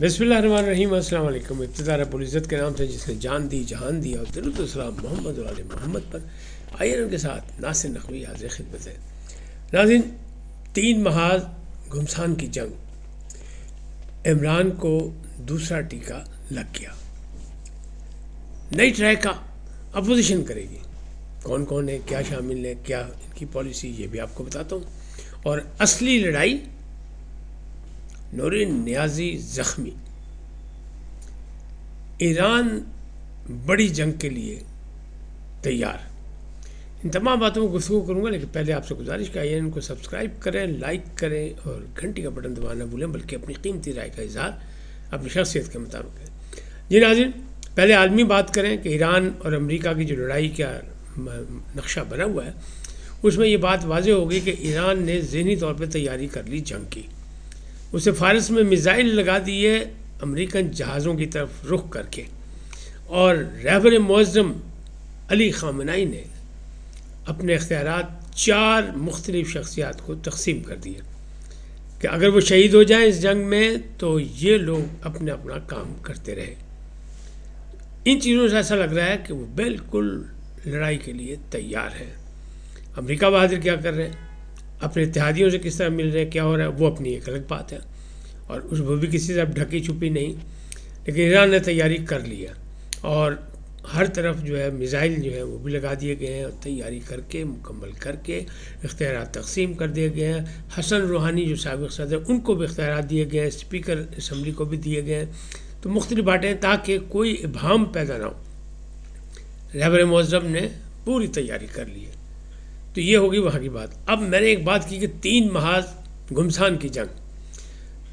بسم اللہ الرحمن الرحیم۔ السلام علیکم۔ ابتدا رب العزت کے نام سے جس نے جان دی جہان دیا، اور درود و سلام محمد و آل محمد پر۔ آئیے ان کے ساتھ ناصر نقوی حاضر خدمت ہے۔ ناظرین، 3 محاذ گھمسان کی جنگ، عمران کو دوسرا ٹیکہ لگ گیا۔ نئی ٹرائے کا اپوزیشن کرے گی، کون کون ہے، کیا شامل ہے، کیا ان کی پالیسی، یہ بھی آپ کو بتاتا ہوں۔ اور اصلی لڑائی، نورین نیازی زخمی۔ ایران بڑی جنگ کے لیے تیار۔ ان تمام باتوں میں گفتگو کروں گا، لیکن پہلے آپ سے گزارش کہ ان کو سبسکرائب کریں، لائک کریں اور گھنٹی کا بٹن دبانا نہ بھولیں، بلکہ اپنی قیمتی رائے کا اظہار اپنی شخصیت کے مطابق کریں۔ جی ناظرین، پہلے عالمی بات کریں کہ ایران اور امریکہ کی جو لڑائی کا نقشہ بنا ہوا ہے، اس میں یہ بات واضح ہو گئی کہ ایران نے ذہنی طور پہ تیاری کر لی جنگ کی۔ اسے فارس میں میزائل لگا دیے امریکن جہازوں کی طرف رخ کر کے، اور رہبر معظم علی خامنہئی نے اپنے اختیارات 4 مختلف شخصیات کو تقسیم کر دیے کہ اگر وہ شہید ہو جائیں اس جنگ میں تو یہ لوگ اپنا کام کرتے رہے۔ ان چیزوں سے ایسا لگ رہا ہے کہ وہ بالکل لڑائی کے لیے تیار ہیں۔ امریکہ بہادر کیا کر رہے ہیں، اپنے اتحادیوں سے کس طرح مل رہے ہیں، کیا ہو رہا ہے، وہ اپنی ایک الگ بات ہے، اور وہ بھی کسی سے اب ڈھکی چھپی نہیں۔ لیکن ایران نے تیاری کر لیا، اور ہر طرف جو ہے میزائل جو ہے وہ بھی لگا دیے گئے ہیں، اور تیاری کر کے مکمل کر کے اختیارات تقسیم کر دیے گئے ہیں۔ حسن روحانی جو سابق صدر، ان کو بھی اختیارات دیے گئے ہیں، اسپیکر اسمبلی کو بھی دیے گئے ہیں۔ تو مختلف باتیں تاکہ کوئی ابہام پیدا نہ ہو۔ رہبر معظم نے پوری تیاری کر لی ہے۔ تو یہ ہوگی وہاں کی بات۔ اب میں نے ایک بات کی کہ 3 محاذ گھمسان کی جنگ،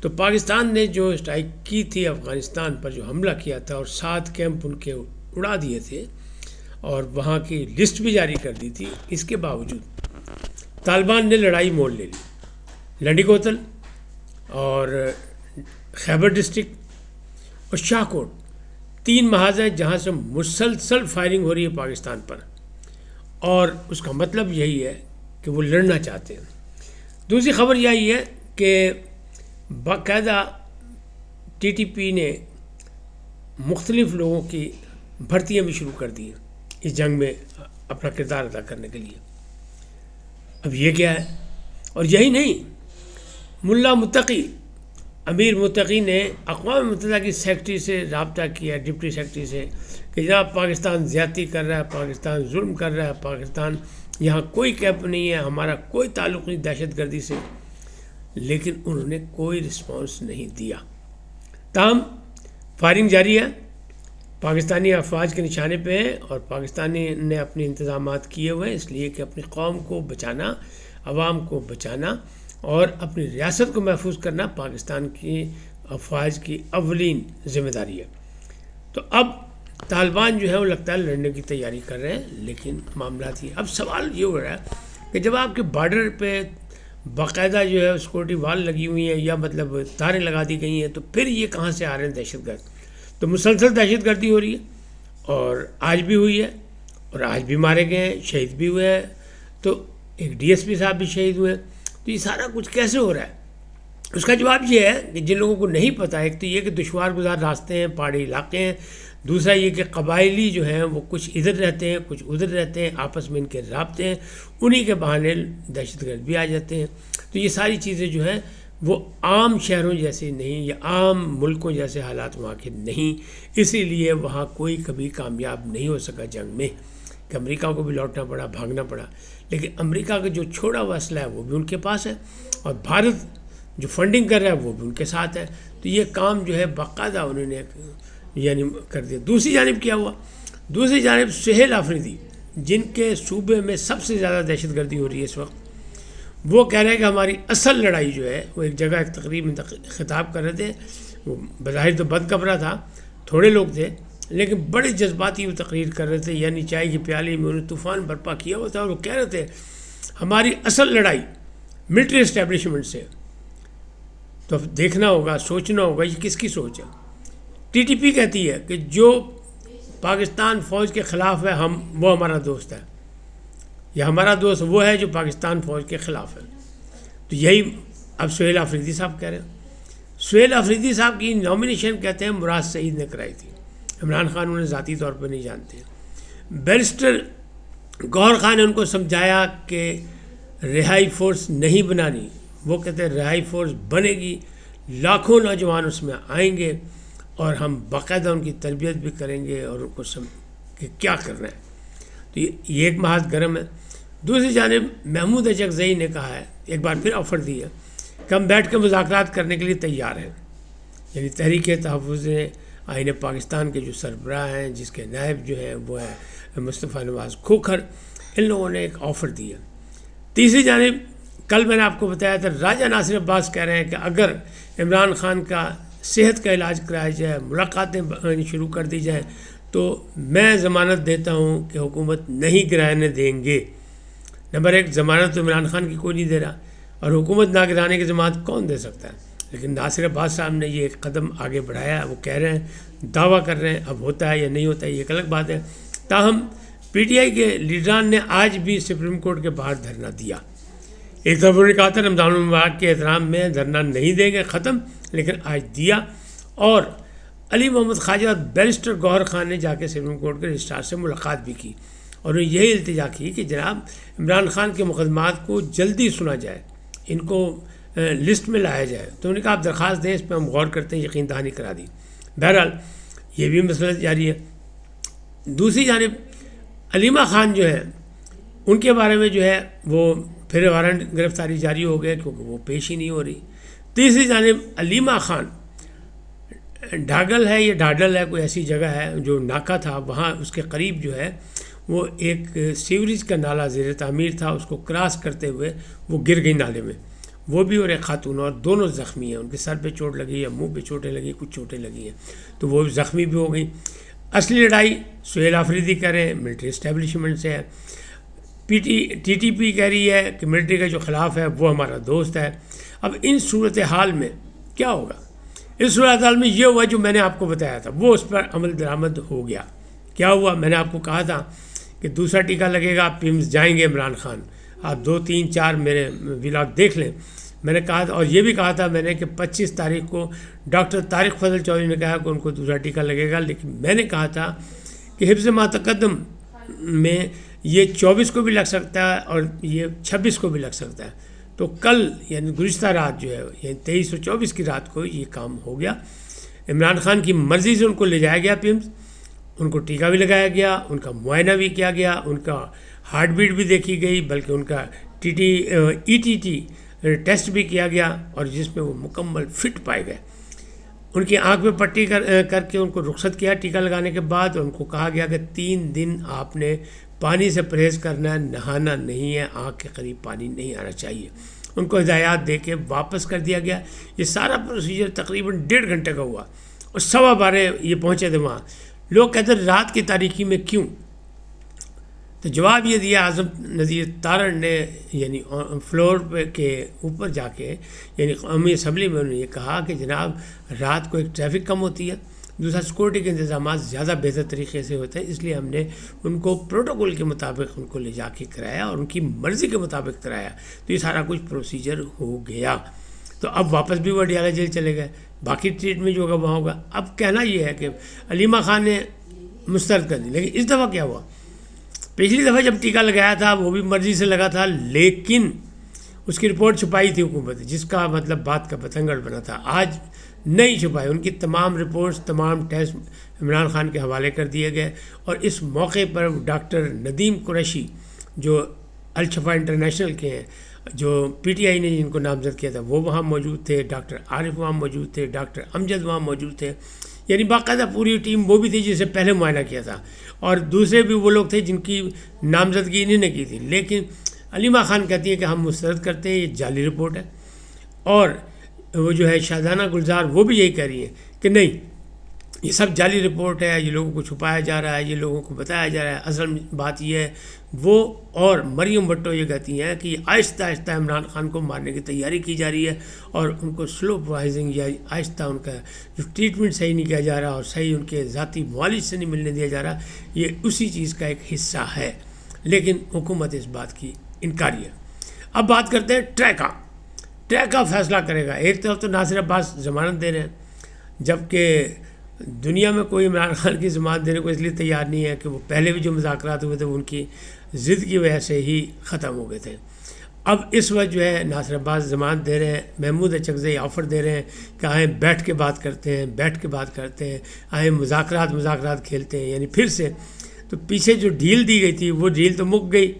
تو پاکستان نے جو اسٹرائک کی تھی افغانستان پر، جو حملہ کیا تھا اور 7 کیمپ ان کے اڑا دیے تھے، اور وہاں کی لسٹ بھی جاری کر دی تھی، اس کے باوجود طالبان نے لڑائی موڑ لے لی۔ لنڈی کوتل اور خیبر ڈسٹرکٹ اور شاہ کوٹ 3 محاذ ہیں جہاں سے مسلسل فائرنگ ہو رہی ہے پاکستان پر، اور اس کا مطلب یہی ہے کہ وہ لڑنا چاہتے ہیں۔ دوسری خبر یہی ہے کہ باقاعدہ ٹی ٹی پی نے مختلف لوگوں کی بھرتیاں بھی شروع کر دی ہیں اس جنگ میں اپنا کردار ادا کرنے کے لیے۔ اب یہ کیا ہے؟ اور یہی نہیں، ملا متقی، امیر متقی نے اقوام متحدہ کی سیکرٹری سے رابطہ کیا، ڈپٹی سیکرٹری سے، کہ جناب پاکستان زیادتی کر رہا ہے، پاکستان ظلم کر رہا ہے، پاکستان یہاں کوئی کیمپ نہیں ہے، ہمارا کوئی تعلق نہیں دہشت گردی سے۔ لیکن انہوں نے کوئی رسپانس نہیں دیا۔ تاہم فائرنگ جاری ہے، پاکستانی افواج کے نشانے پہ ہیں، اور پاکستانی نے اپنے انتظامات کیے ہوئے ہیں، اس لیے کہ اپنی قوم کو بچانا، عوام کو بچانا اور اپنی ریاست کو محفوظ کرنا پاکستان کی افواج کی اولین ذمہ داری ہے۔ تو اب طالبان جو ہے وہ لگتا ہے لڑنے کی تیاری کر رہے ہیں، لیکن معاملات اب سوال یہ ہو رہا ہے کہ جب آپ کے بارڈر پہ باقاعدہ جو ہے سیکورٹی وال لگی ہوئی ہیں، یا مطلب تاریں لگا دی گئی ہیں، تو پھر یہ کہاں سے آ رہے ہیں دہشت گرد؟ تو مسلسل دہشت گردی ہو رہی ہے، اور آج بھی ہوئی ہے، اور آج بھی مارے گئے ہیں، شہید بھی ہوئے ہیں، تو ایک ڈی ایس پی صاحب بھی شہید ہوئے ہیں۔ تو یہ سارا کچھ کیسے ہو رہا ہے؟ اس کا جواب یہ ہے کہ جن لوگوں کو نہیں پتہ، ایک تو یہ کہ دشوار گزار راستے ہیں، پہاڑی علاقے ہیں، دوسرا یہ کہ قبائلی جو ہیں وہ کچھ ادھر رہتے ہیں، کچھ ادھر رہتے ہیں، آپس میں ان کے رابطے ہیں، انہی کے بہانے دہشت گرد بھی آ جاتے ہیں۔ تو یہ ساری چیزیں جو ہیں وہ عام شہروں جیسے نہیں، یا عام ملکوں جیسے حالات وہاں کے نہیں، اسی لیے وہاں کوئی کبھی کامیاب نہیں ہو سکا جنگ میں، کہ امریکہ کو بھی لوٹنا پڑا، بھاگنا پڑا۔ لیکن امریکہ کا جو چھوڑا ہوا اسلحہ ہے وہ بھی ان کے پاس ہے، اور بھارت جو فنڈنگ کر رہا ہے وہ بھی ان کے ساتھ ہے۔ تو یہ کام جو ہے باقاعدہ انہوں نے یعنی کر دیا۔ دوسری جانب کیا ہوا؟ دوسری جانب سہیل آفریدی، جن کے صوبے میں سب سے زیادہ دہشت گردی ہو رہی ہے اس وقت، وہ کہہ رہے ہیں کہ ہماری اصل لڑائی جو ہے، وہ ایک جگہ ایک تقریب میں خطاب کر رہے تھے، وہ بظاہر تو بند کمرہ تھا، تھوڑے لوگ تھے، لیکن بڑے جذباتی وہ تقریر کر رہے تھے، یعنی چائے کی پیالی میں انہوں نے طوفان برپا کیا ہوا تھا، اور وہ کہہ رہے تھے ہماری اصل لڑائی ملٹری اسٹیبلشمنٹ سے۔ تو اب دیکھنا ہوگا، سوچنا ہوگا یہ کس کی سوچ ہے۔ ٹی ٹی پی کہتی ہے کہ جو پاکستان فوج کے خلاف ہے وہ ہمارا دوست ہے، یا ہمارا دوست وہ ہے جو پاکستان فوج کے خلاف ہے۔ تو یہی اب سہیل آفریدی صاحب کہہ رہے ہیں۔ سہیل آفریدی صاحب کی نامینیشن کہتے ہیں مراد سعید نے کرائی تھی، عمران خان انہیں ذاتی طور پر نہیں جانتے۔ بیرسٹر گوہر خان نے ان کو سمجھایا کہ رہائی فورس نہیں بنانی، وہ کہتے ہیں رہائی فورس بنے گی، لاکھوں نوجوان اس میں آئیں گے اور ہم باقاعدہ ان کی تربیت بھی کریں گے اور ان کو کہ کیا کرنا ہے۔ تو یہ ایک محاذ گرم ہے۔ دوسری جانب محمود اچکزئی نے کہا ہے، ایک بار پھر آفر دی ہے کہ ہم بیٹھ کے مذاکرات کرنے کے لیے تیار ہیں، یعنی تحریک تحفظ آئین پاکستان کے جو سربراہ ہیں، جس کے نائب جو ہیں وہ ہے مصطفیٰ نواز کھوکھر، ان لوگوں نے ایک آفر دی ہے۔ تیسری جانب کل میں نے آپ کو بتایا تھا راجہ ناصر عباس کہہ رہے ہیں کہ اگر عمران خان کا صحت کا علاج کرایا جائے، ملاقاتیں شروع کر دی جائیں، تو میں ضمانت دیتا ہوں کہ حکومت نہیں گرانے دیں گے۔ نمبر ایک، ضمانت تو عمران خان کی کوئی نہیں دے رہا، اور حکومت نہ گرانے کی ضمانت کون دے سکتا ہے؟ لیکن ناصر عباس صاحب نے یہ ایک قدم آگے بڑھایا ہے، وہ کہہ رہے ہیں، دعویٰ کر رہے ہیں، اب ہوتا ہے یا نہیں ہوتا ہے یہ ایک الگ بات ہے۔ تاہم پی ٹی آئی کے لیڈران نے آج بھی سپریم کورٹ کے باہر دھرنا دیا۔ ایک طرف انہوں نے کہا تھا رمضان المبارک کے احترام میں دھرنا نہیں دیں گے، ختم، لیکن آج دیا۔ اور علی محمد خواجہ اور بیرسٹر گوہر خان نے جا کے سپریم کورٹ کے رجسٹرار سے ملاقات بھی کی اور انہوں نے یہی التجا کی کہ جناب عمران خان کے مقدمات کو جلدی سنا جائے، ان کو لسٹ میں لایا جائے۔ تو انہوں نے کہا آپ درخواست دیں، اس پہ ہم غور کرتے ہیں، یقین دہانی کرا دی۔ بہرحال یہ بھی مسئلہ جاری ہے۔ دوسری جانب علیمہ خان جو ہے ان کے بارے میں جو ہے وہ پھر وارنٹ گرفتاری جاری ہو گئے کیونکہ وہ پیش ہی نہیں ہو رہی۔ تیسری جانب علیمہ خان ڈھاگل ہے، یہ ڈھاڈل ہے، کوئی ایسی جگہ ہے جو ناکہ تھا، وہاں اس کے قریب جو ہے وہ ایک سیوریج کا نالا زیر تعمیر تھا، اس کو کراس کرتے ہوئے وہ گر گئی نالے میں، وہ بھی اور ایک خاتون، اور دونوں زخمی ہیں، ان کے سر پہ چوٹ لگی یا منہ پہ چوٹیں لگی، کچھ چوٹیں لگی ہیں، تو وہ زخمی بھی ہو گئی۔ اصلی لڑائی سہیل آفریدی کہہ رہے ہیں ملٹری اسٹیبلشمنٹ سے ہے، ٹی ٹی پی کہہ رہی ہے کہ ملٹری کے جو خلاف ہے وہ ہمارا دوست ہے۔ اب ان صورتحال میں کیا ہوگا؟ اس صورتحال میں یہ ہوا جو میں نے آپ کو بتایا تھا، وہ اس پر عمل درآمد ہو گیا۔ کیا ہوا؟ میں نے آپ کو کہا تھا کہ دوسرا ٹیکہ لگے گا، پیمز جائیں گے عمران خان، آپ 2 3 4 میرے ولاگ دیکھ لیں۔ میں نے کہا تھا، اور یہ بھی کہا تھا میں نے کہ 25 تاریخ کو ڈاکٹر طارق فضل چودھری نے کہا کہ ان کو دوسرا ٹیکہ لگے گا، لیکن میں نے کہا تھا کہ حفظ ما تقدم میں یہ 24 کو بھی لگ سکتا ہے اور یہ 26 کو بھی لگ سکتا ہے۔ تو کل یعنی گزشتہ رات جو ہے یعنی 23 اور 24 کی رات کو یہ کام ہو گیا۔ عمران خان کی مرضی سے ان کو لے جایا گیا پیمز، ان کو ٹیکہ بھی لگایا گیا، ان کا معائنہ بھی کیا گیا، ان کا ہارٹ بیٹ بھی دیکھی گئی، بلکہ ان کا ای ٹی ٹی ٹیسٹ بھی کیا گیا، اور جس میں وہ مکمل فٹ پائے گئے۔ ان کی آنکھ میں پٹی کر کے ان کو رخصت کیا ٹیکہ لگانے کے بعد، اور ان کو کہا گیا کہ 3 دن آپ نے پانی سے پرہیز کرنا ہے، نہانا نہیں ہے، آنکھ کے قریب پانی نہیں آنا چاہیے۔ ان کو ہدایات دے کے واپس کر دیا گیا۔ یہ سارا پروسیجر تقریباً 1.5 گھنٹے کا ہوا، اور 12:15 یہ پہنچے تھے وہاں۔ لوگ کہتے ہیں رات کی تاریکی میں کیوں؟ تو جواب یہ دیا اعظم نذیر تارڑ نے، یعنی فلور پہ کے اوپر جا کے، یعنی قومی اسمبلی میں انہوں نے یہ کہا کہ جناب رات کو ایک ٹریفک کم ہوتی ہے، دوسرا سیکورٹی کے انتظامات زیادہ بہتر طریقے سے ہوتے ہیں، اس لیے ہم نے ان کو پروٹوکول کے مطابق ان کو لے جا کے کرایا اور ان کی مرضی کے مطابق کرایا۔ تو یہ سارا کچھ پروسیجر ہو گیا۔ تو اب واپس بھی وہ اڈیالہ جیل چلے گئے، باقی ٹریٹمنٹ جو ہوگا وہاں ہوگا۔ اب کہنا یہ ہے کہ علیمہ خان نے مسترد کر دی، لیکن اس دفعہ کیا ہوا؟ پچھلی دفعہ جب ٹیکہ لگایا تھا وہ بھی مرضی سے لگا تھا، لیکن اس کی رپورٹ چھپائی تھی حکومت، جس کا مطلب بات کا پتنگڑ بنا تھا۔ آج نہیں چھپائی، ان کی تمام رپورٹس، تمام ٹیسٹ عمران خان کے حوالے کر دیے گئے۔ اور اس موقع پر ڈاکٹر ندیم قریشی جو الشفا انٹرنیشنل کے ہیں، جو پی ٹی آئی نے جن کو نامزد کیا تھا، وہ وہاں موجود تھے، ڈاکٹر عارف وہاں موجود تھے، ڈاکٹر امجد وہاں موجود تھے، یعنی باقاعدہ پوری ٹیم وہ بھی تھی جسے پہلے معائنہ کیا تھا، اور دوسرے بھی وہ لوگ تھے جن کی نامزدگی انہیں نے کی تھی۔ لیکن علیمہ خان کہتی ہے کہ ہم مسترد کرتے ہیں، یہ جعلی رپورٹ ہے۔ اور وہ جو ہے شاہدانہ گلزار وہ بھی یہی کہہ رہی ہیں کہ نہیں، یہ سب جعلی رپورٹ ہے، یہ لوگوں کو چھپایا جا رہا ہے، یہ لوگوں کو بتایا جا رہا ہے، اصل بات یہ ہے۔ وہ اور مریم بھٹو یہ کہتی ہیں کہ آہستہ آہستہ عمران خان کو مارنے کی تیاری کی جا رہی ہے، اور ان کو سلو پوائزنگ یا آہستہ ان کا جو ٹریٹمنٹ صحیح نہیں کیا جا رہا اور صحیح ان کے ذاتی معالج سے نہیں ملنے دیا جا رہا، یہ اسی چیز کا ایک حصہ ہے۔ لیکن حکومت اس بات کی انکاری ہے۔ اب بات کرتے ہیں طے کا فیصلہ کرے گا. ایک طرف تو ناصر عباس ضمانت دے رہے ہیں، جبکہ دنیا میں کوئی عمران خان کی ضمانت دینے کو اس لیے تیار نہیں ہے کہ وہ پہلے بھی جو مذاکرات ہوئے تھے وہ ان کی ضد کی وجہ سے ہی ختم ہو گئے تھے. اب اس وقت جو ہے ناصر عباس ضمانت دے رہے ہیں، محمود اچکزئی آفر دے رہے ہیں کہ آئیں بیٹھ کے بات کرتے ہیں، بیٹھ کے بات کرتے ہیں، آئیں مذاکرات کھیلتے ہیں. یعنی پھر سے تو پیچھے جو ڈیل دی گئی تھی وہ ڈیل تو مک گئی،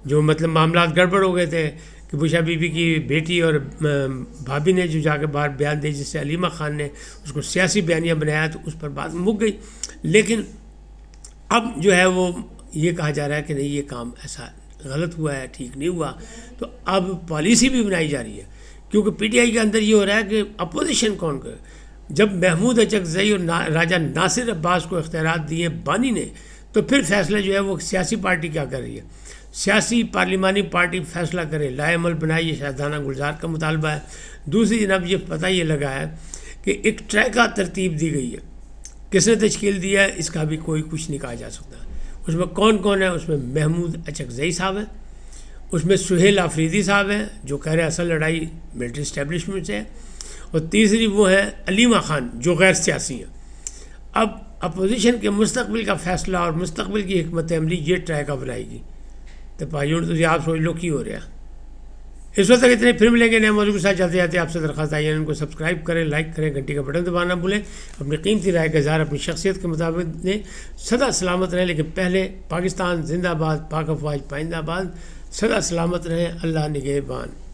جو مطلب معاملات گڑبڑ ہو گئے تھے کہ بشا بی بی کی بیٹی اور بھابھی نے جو جا کے باہر بیان دی، جس سے علیمہ خان نے اس کو سیاسی بیانیہ بنایا، تو اس پر بات مک گئی. لیکن اب جو ہے وہ یہ کہا جا رہا ہے کہ نہیں، یہ کام ایسا غلط ہوا ہے، ٹھیک نہیں ہوا. تو اب پالیسی بھی بنائی جا رہی ہے، کیونکہ پی ٹی آئی کے اندر یہ ہو رہا ہے کہ اپوزیشن کون کرے. جب محمود اچکزئی اور راجہ ناصر عباس کو اختیارات دیے بانی نے، تو پھر فیصلہ جو ہے وہ سیاسی پارٹی کیا کر رہی ہے. سیاسی پارلیمانی پارٹی فیصلہ کرے، لائے عمل بنائے، یہ شاہدانہ گلزار کا مطالبہ ہے. دوسری جناب یہ پتہ یہ لگا ہے کہ ایک ٹریکا ترتیب دی گئی ہے، کس نے تشکیل دیا ہے اس کا بھی کوئی کچھ نہیں کہا جا سکتا. اس میں کون کون ہے؟ اس میں محمود اچکزئی صاحب ہیں، اس میں سہیل آفریدی صاحب ہیں جو کہہ رہے ہیں اصل لڑائی ملٹری اسٹیبلشمنٹ سے ہے، اور تیسری وہ ہیں علیمہ خان جو غیر سیاسی ہیں. اب اپوزیشن کے مستقبل کا فیصلہ اور مستقبل کی حکمت عملی یہ ٹریکا بنائے گی. تو بھائیوں تو آپ سوچ لو کی ہو رہا ہے. اس وقت تک اتنے، پھر ملیں گے نئے موضوع کے ساتھ. جاتے جاتے آپ سے درخواست آئی ہے ان کو سبسکرائب کریں، لائک کریں، گھنٹی کا بٹن دبانا بھولیں. اپنی قیمتی رائے کا اظہار اپنی شخصیت کے مطابق دیں. سدا سلامت رہیں، لیکن پہلے پاکستان زندہ باد، پاک افواج پائندہ باد. سدا سلامت رہیں. اللہ نگہبان.